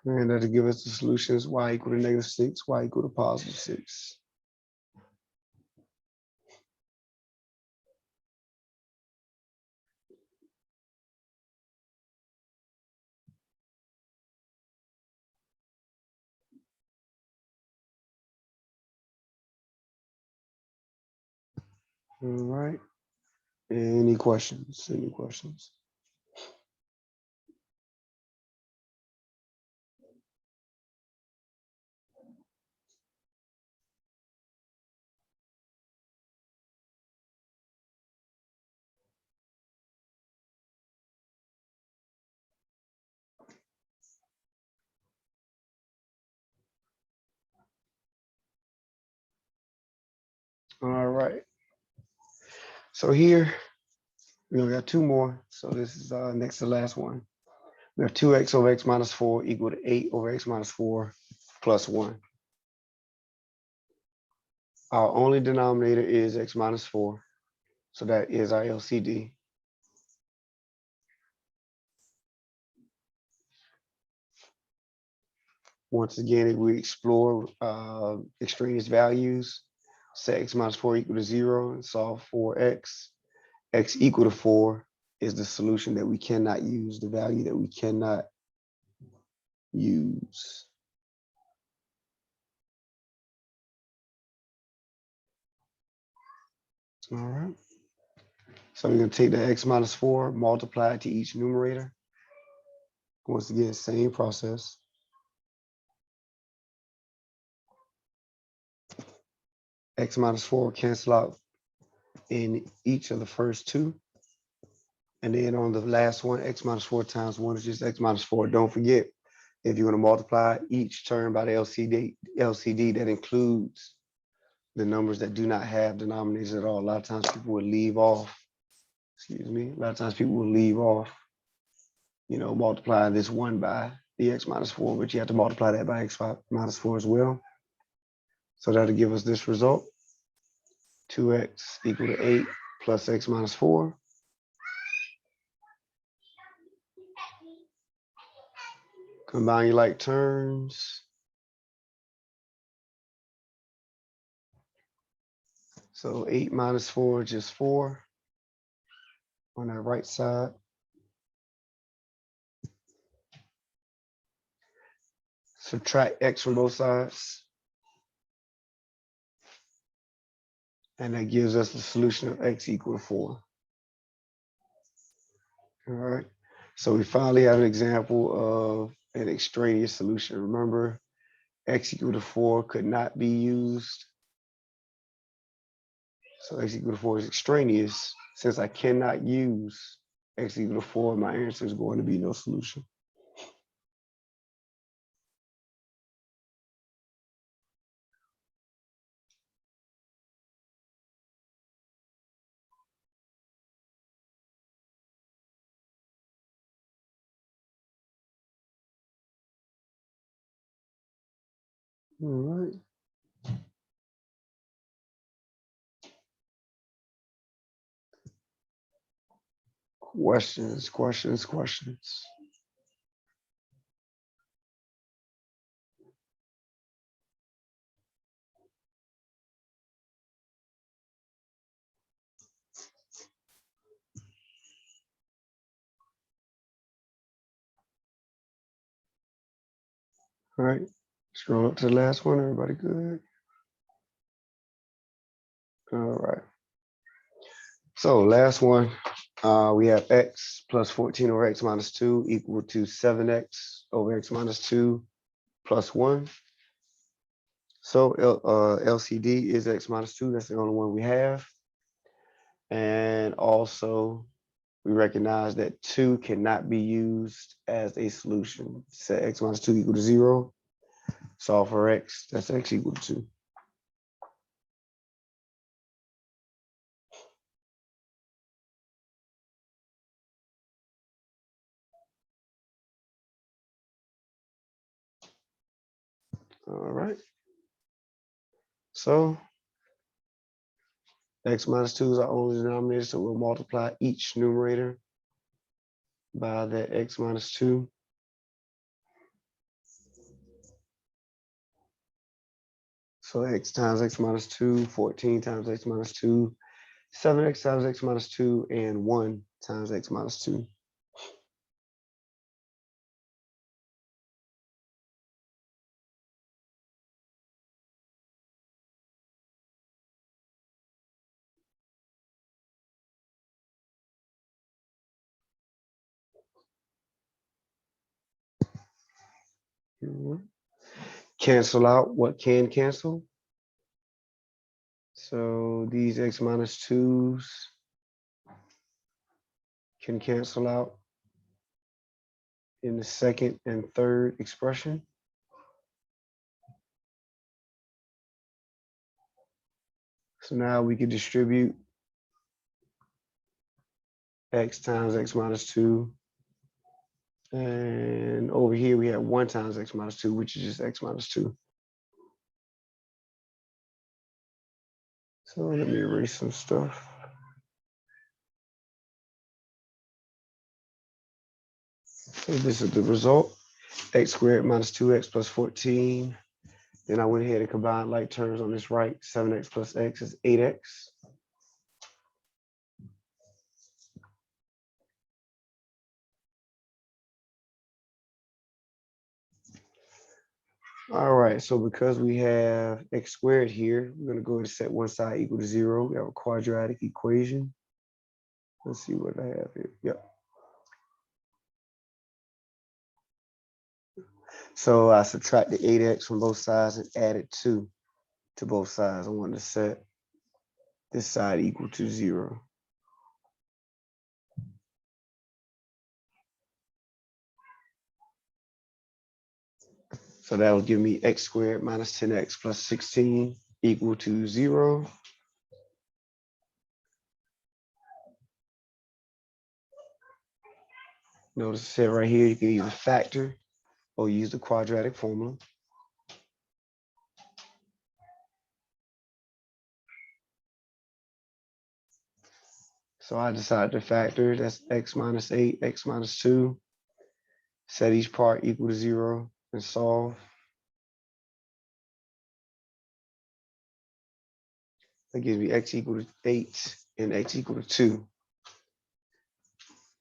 And that'll give us the solutions y equal to negative 6, y equal to positive 6. All right. Any questions? Any questions? All right. So here we only got 2 more. So this is next to the last one. We have 2x over x minus 4 equal to 8 over x minus 4 plus 1. Our only denominator is x minus 4. So that is our LCD. Once again, if we explore extraneous values, set x minus 4 equal to 0 and solve for x equal to 4 is the solution that we cannot use, the value that we cannot use. All right. So we're going to take the x minus 4, multiply it to each numerator. Once again, same process. X minus 4 cancel out in each of the first two. And then on the last one, x minus 4 times 1 is just x minus 4. Don't forget, if you're going to multiply each term by the LCD, that includes the numbers that do not have denominators at all. A lot of times people will leave off, excuse me, a lot of times people will leave off, multiplying this 1 by the x minus 4, but you have to multiply that by x minus 4 as well. So that'll give us this result, 2x equal to 8 plus x minus 4. Combine your like terms. So 8 minus 4 is just 4 on that right side. Subtract x from both sides. And that gives us the solution of x equal to 4. All right. So we finally have an example of an extraneous solution. Remember, x equal to 4 could not be used. So x equal to 4 is extraneous. Since I cannot use x equal to 4, my answer is going to be no solution. All right. Questions. All right, scroll up to the last one. Everybody good? All right. So last one, we have x plus 14 over x minus 2 equal to 7x over x minus 2 plus 1. So LCD is x minus 2. That's the only one we have. And also, we recognize that 2 cannot be used as a solution. Set x minus 2 equal to 0. Solve for x. That's x equal to 2. All right. So x minus 2 is our only denominator, so we'll multiply each numerator by that x minus 2. So x times x minus 2, 14 times x minus 2, 7x times x minus 2, and 1 times x minus 2. Cancel out what can cancel. So these x minus 2s can cancel out in the second and third expression. So now we can distribute x times x minus 2. And over here we have 1 times x minus 2, which is just x minus 2. So let me erase some stuff. So this is the result. X squared minus 2x plus 14. Then I went ahead and combined like terms on this right. 7x plus x is 8x. All right, so because we have x squared here, we're gonna go ahead and set one side equal to 0. We have a quadratic equation. Let's see what I have here. Yep. So I subtracted 8x from both sides and added 2 to both sides. I want to set this side equal to 0. So that will give me x squared minus 10x plus 16 equal to 0. Notice it said right here, you can either factor or use the quadratic formula. So I decided to factor, that's x minus 8, x minus 2. Set each part equal to 0 and solve. That gives me x equal to 8 and x equal to 2.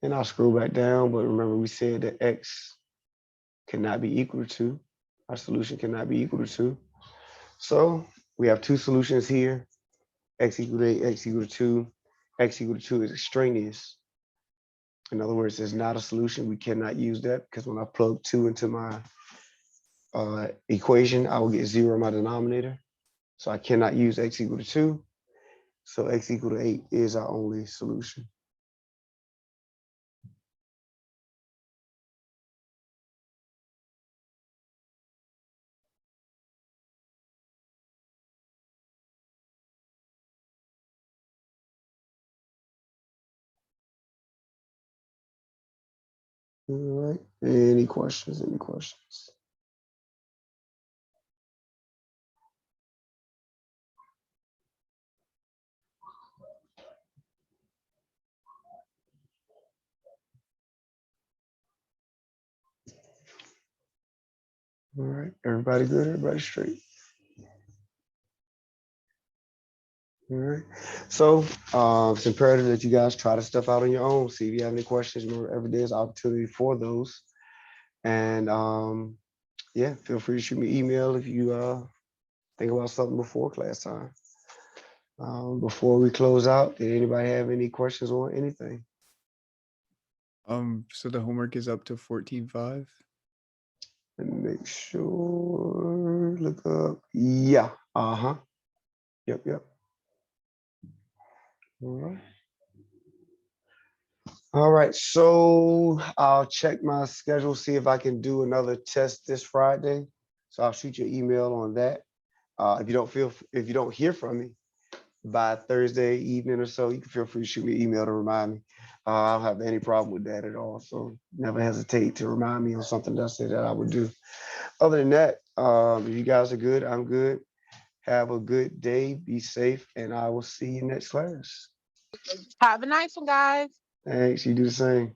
And I'll scroll back down, but remember we said that x cannot be equal to 2. Our solution cannot be equal to 2. So we have two solutions here. X equal to 8, x equal to 2. X equal to 2 is extraneous. In other words, it's not a solution. We cannot use that because when I plug 2 into my equation, I will get 0 in my denominator. So I cannot use x equal to 2. So x equal to 8 is our only solution. All right. Any questions? Any questions? All right. Everybody good? Everybody straight? All right. So it's imperative that you guys try this stuff out on your own. See if you have any questions. Remember, every day is an opportunity for those. And yeah, feel free to shoot me an email if you think about something before class time. Before we close out, did anybody have any questions or anything? So the homework is up to 14.5. Let me make sure. Look up. Yeah. Uh-huh. Yep, yep. All right. All right. So I'll check my schedule, see if I can do another test this Friday. So I'll shoot you an email on that. If you don't hear from me by Thursday evening or so, you can feel free to shoot me an email to remind me. I don't have any problem with that at all. So never hesitate to remind me on something that I said that I would do. Other than that, if you guys are good, I'm good. Have a good day. Be safe, and I will see you next class. Have a nice one, guys. Thanks. You do the same.